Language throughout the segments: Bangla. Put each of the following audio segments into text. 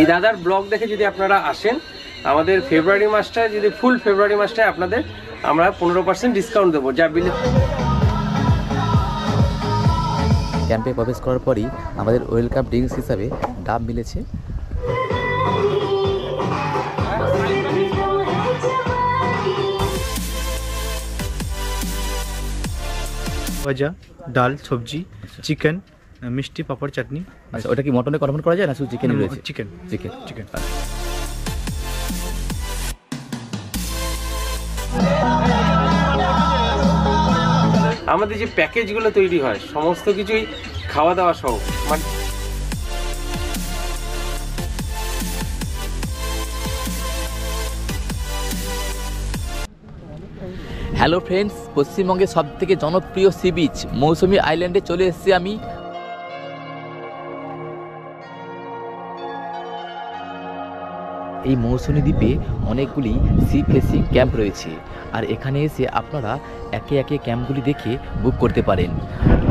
এই দাদার ব্লগ দেখে যদি আপনারা আসেন, আমাদের ফেব্রুয়ারি মাসটায় যদি ফুল ফেব্রুয়ারি মাসটায় আপনাদের আমরা 15% ডিসকাউন্ট দেবো। যা বিলে ক্যাম্পে প্রবেশ করার পরই আমাদের ওয়েলকাম ড্রিঙ্কস হিসাবে ডাব মিলেছে। ভাজা, ডাল, সবজি, চিকেন, মিষ্টি, পাপড়, চাটনি। আচ্ছা, ওটা কি মটনে কনভার্ট করা যায় না শুধু চিকেনই রয়েছে? Chicken chicken chicken. আমাদের যে প্যাকেজগুলো তৈরি হয় সমস্ত কিছুই খাওয়া দাওয়া সহ, মানে হ্যালো ফ্রেন্ডস, পশ্চিমবঙ্গের সবথেকে জনপ্রিয় সি বিচ মৌসুমী আইল্যান্ডে চলে এসেছি আমি। এই মৌসুমী দ্বীপে অনেকগুলি সি ফেসিং ক্যাম্প রয়েছে, আর এখানে এসে আপনারা একে একে ক্যাম্পগুলি দেখে বুক করতে পারেন।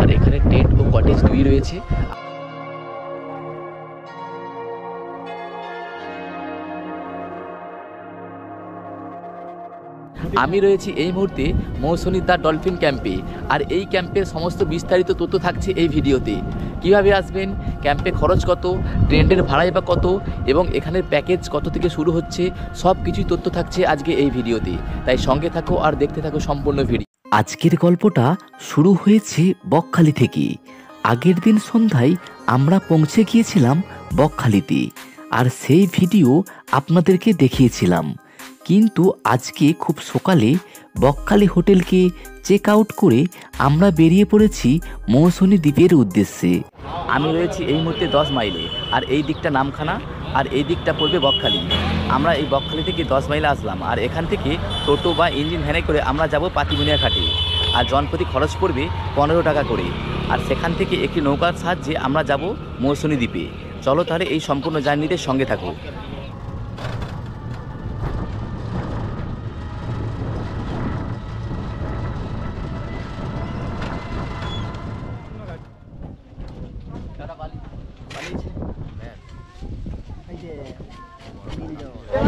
আর এখানে টেন্ট ও কটেজ দুই রয়েছে। আমি রয়েছি এই মুহূর্তে মৌসুমী দ্য ডলফিন ক্যাম্পে, আর এই ক্যাম্পের সমস্ত বিস্তারিত তথ্য থাকছে এই ভিডিওতে। কিভাবে আসবেন, ক্যাম্পে খরচ কত, ট্রেনের ভাড়াই বা কত, এবং এখানের প্যাকেজ কত থেকে শুরু হচ্ছে, সব কিছুই তথ্য থাকছে আজকে এই ভিডিওতে। তাই সঙ্গে থাকো আর দেখতে থাকো সম্পূর্ণ ভিডিও। আজকের গল্পটা শুরু হয়েছে বকখালি থেকে। আগের দিন সন্ধ্যায় আমরা পৌঁছে গিয়েছিলাম বকখালিতে, আর সেই ভিডিও আপনাদেরকে দেখিয়েছিলাম। কিন্তু আজকে খুব সকালে বকখালি হোটেলকে চেক আউট করে আমরা বেরিয়ে পড়েছি মৌসুমী দ্বীপের উদ্দেশ্যে। আমি রয়েছি এই মুহূর্তে 10 মাইলে, আর এই দিকটা নামখানা, আর এই দিকটা পড়বে বকখালি। আমরা এই বকখালি থেকে 10 মাইলে আসলাম, আর এখান থেকে টোটো বা ইঞ্জিন ভ্যানে করে আমরা যাব পাতিবুনিয়া ঘাটে, আর জনপ্রতি খরচ পড়বে 15 টাকা করে। আর সেখান থেকে একটি নৌকার সাহায্যে আমরা যাব মৌসুমী দ্বীপে। চলো তাহলে এই সম্পূর্ণ জার্নিতে সঙ্গে থাকো।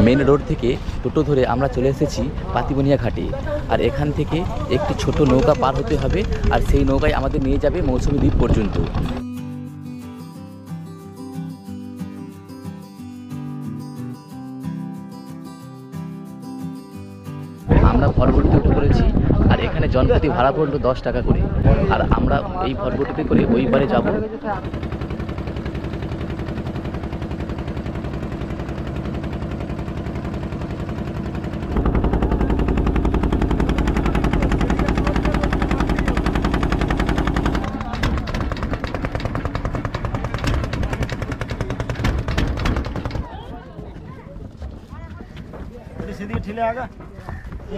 মেন রোড থেকে টোটো ধরে আমরা চলে এসেছি পাতিবুনিয়া ঘাটে, আর এখান থেকে একটি ছোট নৌকা পার হতে হবে, আর সেই নৌকায় আমাদের নিয়ে যাবে মৌসুমী দ্বীপ পর্যন্ত। আমরা ভরবোটে উঠে পড়েছি, আর এখানে জনপ্রতি ভাড়া পড়লো 10 টাকা করে, আর আমরা এই ভরবোটে করে ওই পারে যাব।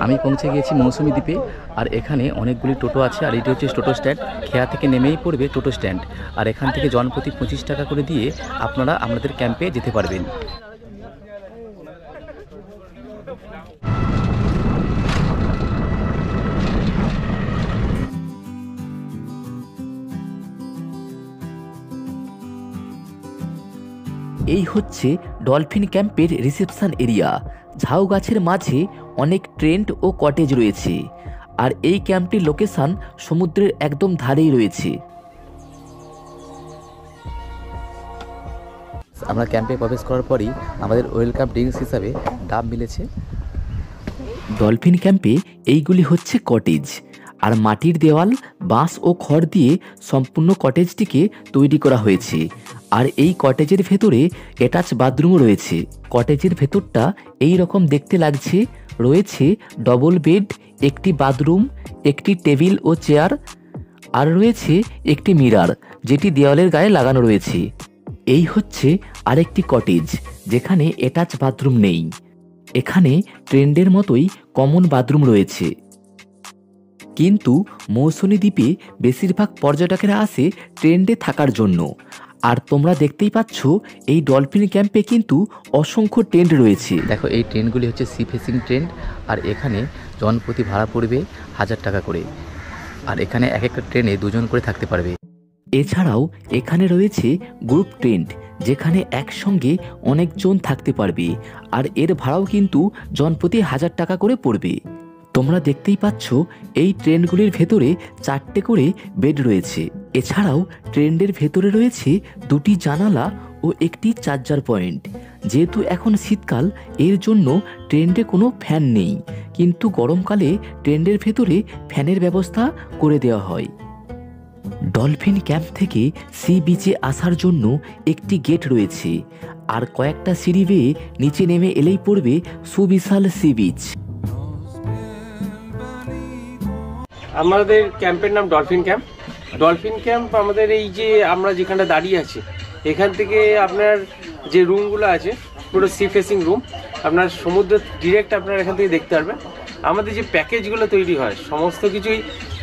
আমি পৌঁছে গিয়েছি মৌসুমী দ্বীপে, আর এখানে অনেকগুলি টোটো আছে, আর এটি হচ্ছে টোটো স্ট্যান্ড। খেয়া থেকে নেমেই পড়বে টোটো স্ট্যান্ড, আর এখান থেকে জনপ্রতি 25 টাকা করে দিয়ে আপনারা আমাদের ক্যাম্পে যেতে পারবেন। এই হচ্ছে ডলফিন ক্যাম্পের রিসেপশন এরিয়া। ঝাউ গাছের মাঝে অনেক টেন্ট ও কটেজ রয়েছে, আর এই ক্যাম্পটির লোকেশন সমুদ্রের একদম ধারেই রয়েছে। আমরা ক্যাম্পে প্রবেশ করার পরই আমাদের ওয়েলকাম ড্রিঙ্কস হিসাবে ডাব মিলেছে। ডলফিন ক্যাম্পে এইগুলি হচ্ছে কটেজ, আর মাটির দেওয়াল, বাঁশ ও খড় দিয়ে সম্পূর্ণ কটেজটিকে তৈরি করা হয়েছে। আর এই কটেজের ভেতরে অ্যাটাচ বাথরুমও রয়েছে। কটেজের ভেতরটা এই রকম দেখতে লাগছে। রয়েছে ডবল বেড, একটি বাথরুম, একটি টেবিল ও চেয়ার, আর রয়েছে একটি মিরর যেটি দেওয়ালের গায়ে লাগানো রয়েছে। এই হচ্ছে আরেকটি কটেজ যেখানে অ্যাটাচ বাথরুম নেই। এখানে ট্রেন্ডের মতোই কমন বাথরুম রয়েছে। কিন্তু মৌসুমী দ্বীপে বেশিরভাগ পর্যটকেরা আসে ট্রেন্ডে থাকার জন্য। আর তোমরা দেখতেই পাচ্ছ এই ডলফিন ক্যাম্পে কিন্তু অসংখ্য টেন্ট রয়েছে। দেখো, এই ট্রেনগুলি হচ্ছে সি ফেসিং ট্রেন, আর এখানে জনপ্রতি ভাড়া পড়বে 1000 টাকা করে, আর এখানে এক একটা ট্রেনে 2 জন করে থাকতে পারবে। এছাড়াও এখানে রয়েছে গ্রুপ টেন্ট, যেখানে একসঙ্গে অনেকজন থাকতে পারবে, আর এর ভাড়াও কিন্তু জনপ্রতি 1000 টাকা করে পড়বে। তোমরা দেখতেই পাচ্ছ এই ট্রেনগুলির ভেতরে 4টে করে বেড রয়েছে। এছাড়াও ট্রেনের ভেতরে রয়েছে 2টি জানালা ও একটি চার্জার পয়েন্ট। যেহেতু এখন শীতকাল, এর জন্য ট্রেনে কোনো ফ্যান নেই, কিন্তু গরমকালে ট্রেনের ভেতরে ফ্যানের ব্যবস্থা করে দেওয়া হয়। ডলফিন ক্যাম্প থেকে সি বিচে আসার জন্য একটি গেট রয়েছে, আর কয়েকটা সিঁড়ি বেয়ে নিচে নেমে এলেই পড়বে সুবিশাল সি বিচ। আমাদের ক্যাম্পের নাম ডলফিন ক্যাম্প। ডলফিন ক্যাম্প আমাদের এই যে আমরা যেখানটা দাঁড়িয়ে আছি, এখান থেকে আপনার যে রুমগুলো আছে পুরো সি ফেসিং রুম, আপনার সমুদ্র ডিরেক্ট আপনার এখান থেকে দেখতে পারবেন। আমাদের যে প্যাকেজগুলো তৈরি হয় সমস্ত কিছুই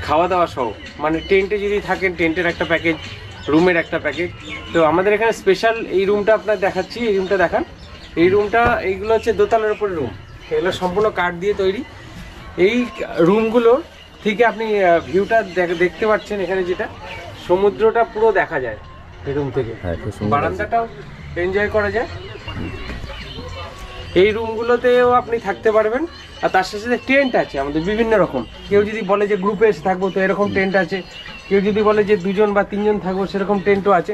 খাওয়া দাওয়া সহ, মানে টেন্টে যদি থাকেন টেন্টের একটা প্যাকেজ, রুমের একটা প্যাকেজ। তো আমাদের এখানে স্পেশাল এই রুমটা আপনার দেখাচ্ছি, এই রুমটা দেখান। এই রুমটা এইগুলো হচ্ছে দোতলার উপরে রুম, এগুলো সম্পূর্ণ কাঠ দিয়ে তৈরি। এই রুমগুলো থেকে আপনি ভিউটা দেখতে পাচ্ছেন, এখানে যেটা সমুদ্রটা পুরো দেখা যায় এই রুম থেকে, বারান্দাটাও এনজয় করা যায়। এই রুমগুলোতেও আপনি থাকতে পারবেন, আর তার সাথে সাথে টেন্ট আছে আমাদের বিভিন্ন রকম। কেউ যদি বলে যে গ্রুপে এসে থাকবো তো এরকম টেন্ট আছে, কেউ যদি বলে যে 2জন বা 3জন থাকবো সেরকম টেন্টও আছে।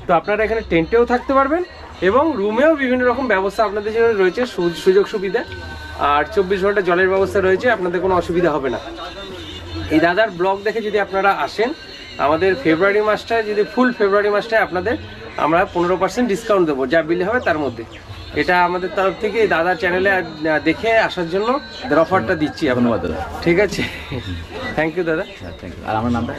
তো আপনারা এখানে টেন্টেও থাকতে পারবেন এবং রুমেও বিভিন্ন রকম ব্যবস্থা আপনাদের জন্য রয়েছে, সুযোগ সুবিধা। আর 24 ঘন্টা জলের ব্যবস্থা রয়েছে, আপনাদের কোনো অসুবিধা হবে না। এই দাদার ব্লগ দেখে যদি আপনারা আসেন, আমাদের ফেব্রুয়ারি মাসটায় যদি ফুল ফেব্রুয়ারি মাসটায় আপনাদের আমরা 15% ডিসকাউন্ট দেবো, যা বিল হবে তার মধ্যে। এটা আমাদের তরফ থেকে দাদার চ্যানেলে দেখে আসার জন্য অফারটা দিচ্ছি। ধন্যবাদ দাদা। ঠিক আছে, থ্যাংক ইউ দাদা। আর আমার নামটা?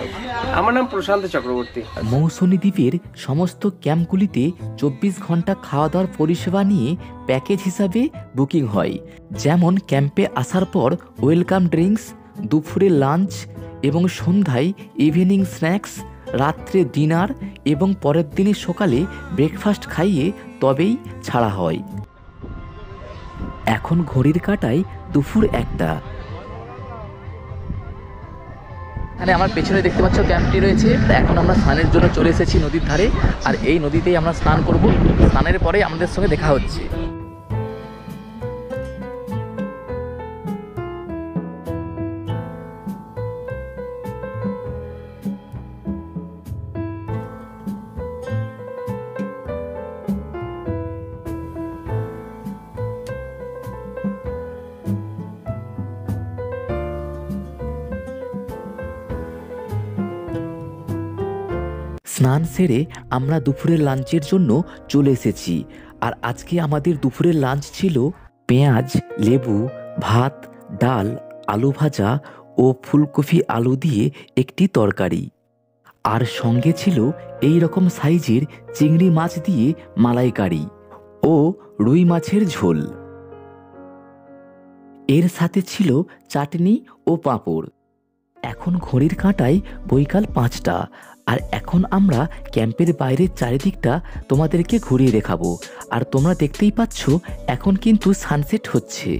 আমার নাম প্রশান্ত চক্রবর্তী। মৌসুনী দ্বীপের সমস্ত ক্যাম্পগুলিতে 24 ঘন্টা খাওয়া দাওয়ার পরিষেবা নিয়ে প্যাকেজ হিসাবে বুকিং হয়। যেমন ক্যাম্পে আসার পর ওয়েলকাম ড্রিঙ্কস, দুপুরে লাঞ্চ এবং সন্ধ্যায় ইভিনিং স্ন্যাক্স, রাত্রে ডিনার এবং পরের দিনে সকালে ব্রেকফাস্ট খাইয়ে তবেই ছাড়া হয়। এখন ঘড়ির কাঁটায় দুপুর 1টা। এখানে আমার পেছনে দেখতে পাচ্ছ ক্যাম্পটি রয়েছে। এখন আমরা স্নানের জন্য চলে এসেছি নদীর ধারে, আর এই নদীতেই আমরা স্নান করব। স্নানের পরে আমাদের সঙ্গে দেখা হচ্ছে। স্নান সেরে আমরা দুপুরের লাঞ্চের জন্য চলে এসেছি। আর আজকে আমাদের দুপুরের লাঞ্চ ছিল পেঁয়াজ, লেবু, ভাত, ডাল, আলু ভাজা ও ফুলকপি আলু দিয়ে একটি তরকারি। আর সঙ্গে ছিল এই রকম সাইজের চিংড়ি মাছ দিয়ে মালাইকারি ও রুই মাছের ঝোল। এর সাথে ছিল চাটনি ও পাঁপড়। এখন ঘড়ির কাঁটায় বৈকাল 5টা, আর এখন আমরা ক্যাম্পের বাইরের চারিদিকটা তোমাদেরকে ঘুরিয়ে দেখাবো। আর তোমরা দেখতেই পাচ্ছ এখন কিন্তু সানসেট হচ্ছে।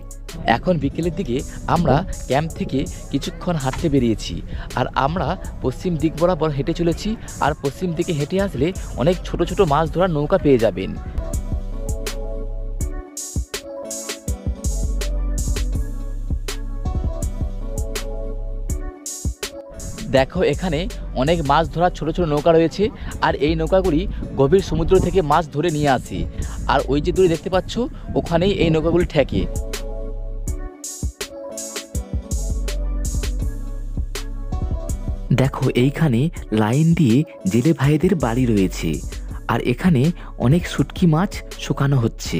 এখন বিকেলের দিকে আমরা ক্যাম্প থেকে কিছুক্ষণ হাঁটতে বেরিয়েছি, আর আমরা পশ্চিম দিক বরাবর হেঁটে চলেছি। আর পশ্চিম দিকে হেঁটে আসলে অনেক ছোট ছোট মাছ ধরার নৌকা পেয়ে যাবেন। দেখো এখানে অনেক মাছ ধরার ছোট ছোট নৌকা রয়েছে, আর এই নৌকাগুলি গভীর সমুদ্র থেকে মাছ ধরে নিয়ে আসে। আর ওই যে দূরে দেখতে পাচ্ছ ওখানেই এই নৌকাগুলি ঠেকে। দেখো এইখানে লাইন দিয়ে জেলে ভাইদের বাড়ি রয়েছে, আর এখানে অনেক শুটকি মাছ শুকানো হচ্ছে।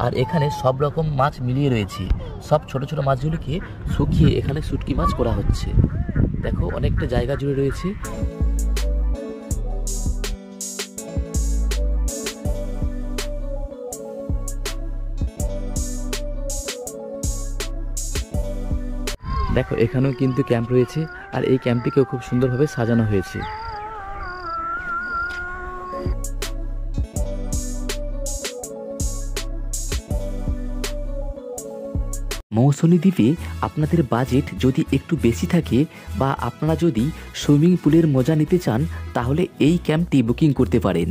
আর এখানে সব রকম মাছ মিলিয়ে রয়েছে। সব ছোট ছোট মাছগুলিকে শুকিয়ে এখানে শুটকি মাছ করা হচ্ছে। দেখো অনেকটা জায়গা জুড়ে রয়েছে। দেখো এখানেও কিন্তু ক্যাম্প রয়েছে, আর এই ক্যাম্পটিকেও খুব সুন্দরভাবে সাজানো হয়েছে। মৌসুনী দ্বীপে আপনাদের বাজেট যদি একটু বেশি থাকে বা আপনারা যদি সুইমিং পুলের মজা নিতে চান তাহলে এই ক্যাম্পটি বুকিং করতে পারেন।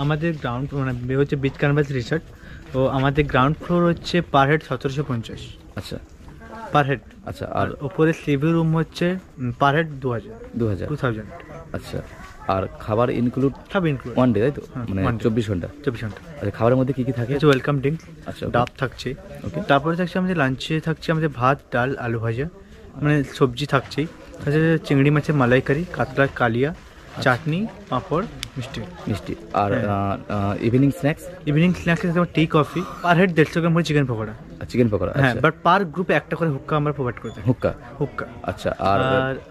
আমাদের গ্রাউন্ড মানে হচ্ছে বিচ ক্যানভাস রিসর্ট। তো আমাদের গ্রাউন্ড ফ্লোর হচ্ছে পার হেড 1750। আচ্ছা পার হেড। আচ্ছা। আর উপরে সিভি রুম হচ্ছে পার হেড 2000। আচ্ছা। আর খাবার ইনক্লুড? সব ইনক্লুড। ওয়ান ডে, তাই তো? মানে one day। 24 ঘন্টা। 24 ঘন্টা। আচ্ছা, খাবারের মধ্যে কি কি থাকে? ওয়েলকাম ড্রিঙ্ক, আচ্ছা, ডাব থাকছে। ওকে। তারপরে থাকছে আমাদের লাঞ্চে থাকছে আমাদের ভাত, ডাল, আলু ভাজা, মানে সবজি থাকছেই। তাছাড়া চিংড়ি মাছের মালাইকারি, কাতলা কালিয়া, চাটনি, পাঁপড়, মিষ্টি। আর evening snacks? Evening snacks tea coffee. Per head 150 gram করে চিকেন পকোড়া। হ্যাঁ, আচ্ছা। বাট পার গ্রুপে একটা করে হুক্কা আমরা প্রোভাইড করতে। হুক্কা। আচ্ছা। আর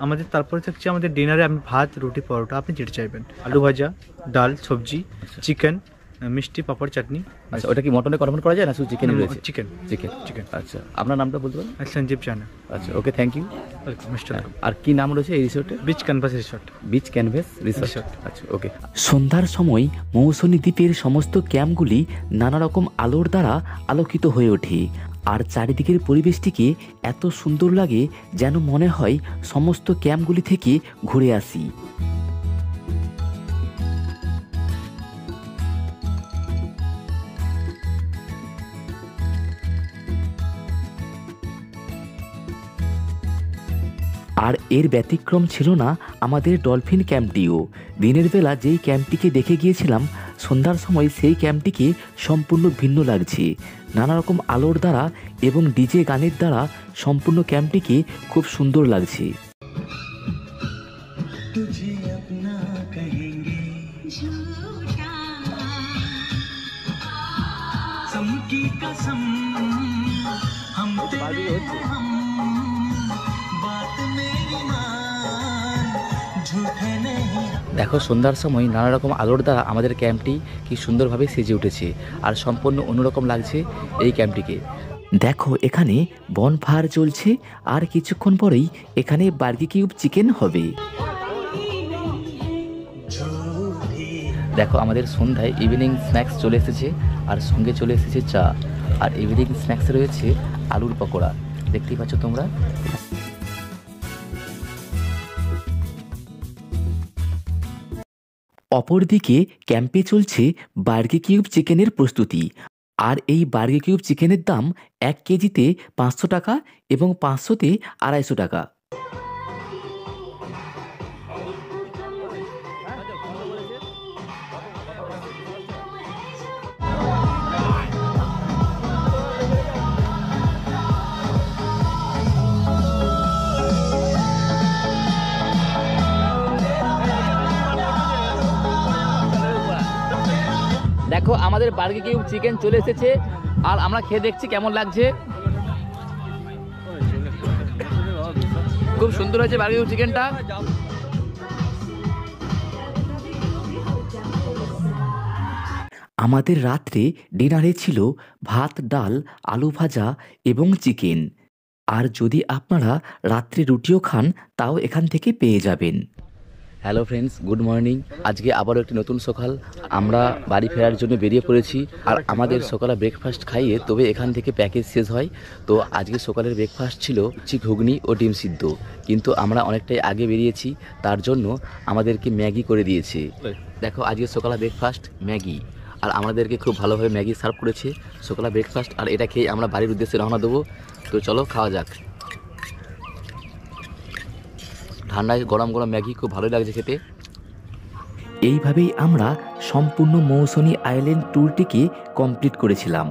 আমাদের তারপরে থাকছে আমাদের ডিনারে আপনি ভাত, রুটি, পরোটা আপনি যেটা চাইবেন, আলু ভাজা, ডাল, সবজি, চিকেন, মিষ্টি, পাঁপড়, চাটনি। আচ্ছা, ওটা কি মটনে কনভার্ট করা যায় না শুধু চিকেন রয়েছে? চিকেন। আচ্ছা, আপনার নামটা বলতে পারেন? সঞ্জীব জানা। আচ্ছা, ওকে, থ্যাংক ইউ। মিস্টার। আর কি নাম রয়েছে এই রিসোর্টে? Beach canvas resort. Beach canvas resort. আচ্ছা, ওকে। সন্ধ্যার সময় মৌসুনী দ্বীপের সমস্ত ক্যাম্পগুলি নানা রকম আলোর দ্বারা আলোকিত হয়ে ওঠে আর চারিদিকের পরিবেশটিকে এত সুন্দর লাগে যেন মনে হয় সমস্ত ক্যাম্পগুলি থেকে ঘুরে আসি। আর এর ব্যতিক্রম ছিল না আমাদের ডলফিন ক্যাম্পটিও। দিনের বেলা যেই ক্যাম্পটিকে দেখে গিয়েছিলাম, সন্ধ্যার সময় সেই ক্যাম্পটিকে সম্পূর্ণ ভিন্ন লাগছে। নানা রকম আলোর দ্বারা এবং ডিজে গানের দ্বারা সম্পূর্ণ ক্যাম্পটিকে খুব সুন্দর লাগছে। দেখো, সন্ধ্যার সময় নানা রকম আলোর দ্বারা আমাদের ক্যাম্পটি কি সুন্দরভাবে সেজে উঠেছে আর সম্পূর্ণ অন্যরকম লাগছে এই ক্যাম্পটিকে। দেখো, এখানে বনফায়ার চলছে আর কিছুক্ষণ পরেই এখানে বারবিকিউ চিকেন হবে। দেখো, আমাদের সন্ধ্যায় ইভিনিং স্ন্যাক্স চলে এসেছে আর সঙ্গে চলে এসেছে চা। আর ইভিনিং স্ন্যাক্সে রয়েছে আলুর পকোড়া, দেখতেই পাচ্ছ তোমরা। অপরদিকে ক্যাম্পে চলছে বারবিকিউ চিকেনের প্রস্তুতি। আর এই বারবিকিউ চিকেনের দাম 1 কেজিতে 500 টাকা এবং 500তে 250 টাকা। দেখো, আমাদের বারবিকিউ চিকেন চলে এসেছে আর আমরা খেয়ে দেখছি কেমন লাগছে। খুব সুন্দর হয়েছে বারবিকিউ চিকেনটা। আমাদের রাত্রে ডিনারে ছিল ভাত, ডাল, আলু ভাজা এবং চিকেন। আর যদি আপনারা রাত্রে রুটিও খান তাও এখান থেকে পেয়ে যাবেন। Hello friends, good morning. আজকে আবারও একটি নতুন সকাল। আমরা বাড়ি ফেরার জন্য বেরিয়ে পড়েছি আর আমাদের সকালে ব্রেকফাস্ট খাইয়ে তবে এখান থেকে প্যাকেজ শেষ হয়। তো আজকে সকালের ব্রেকফাস্ট ছিল ঘুগনি ও ডিম সিদ্ধ, কিন্তু আমরা অনেকটাই আগে বেরিয়েছি তার জন্য আমাদেরকে ম্যাগি করে দিয়েছে। দেখো, আজকে সকালে ব্রেকফাস্ট ম্যাগি, আর আমাদেরকে খুব ভালোভাবে ম্যাগি সার্ভ করেছে সকালে ব্রেকফাস্ট। আর এটা খেয়ে আমরা বাড়ির উদ্দেশ্যে রওনা দেবো। তো চলো খাওয়া যাক। ঠান্ডায় গরম গরম ম্যাগি খুব ভালোই লাগছে খেতে। এইভাবেই আমরা সম্পূর্ণ মৌসুনী আইল্যান্ড ট্যুরটিকে কমপ্লিট করেছিলাম।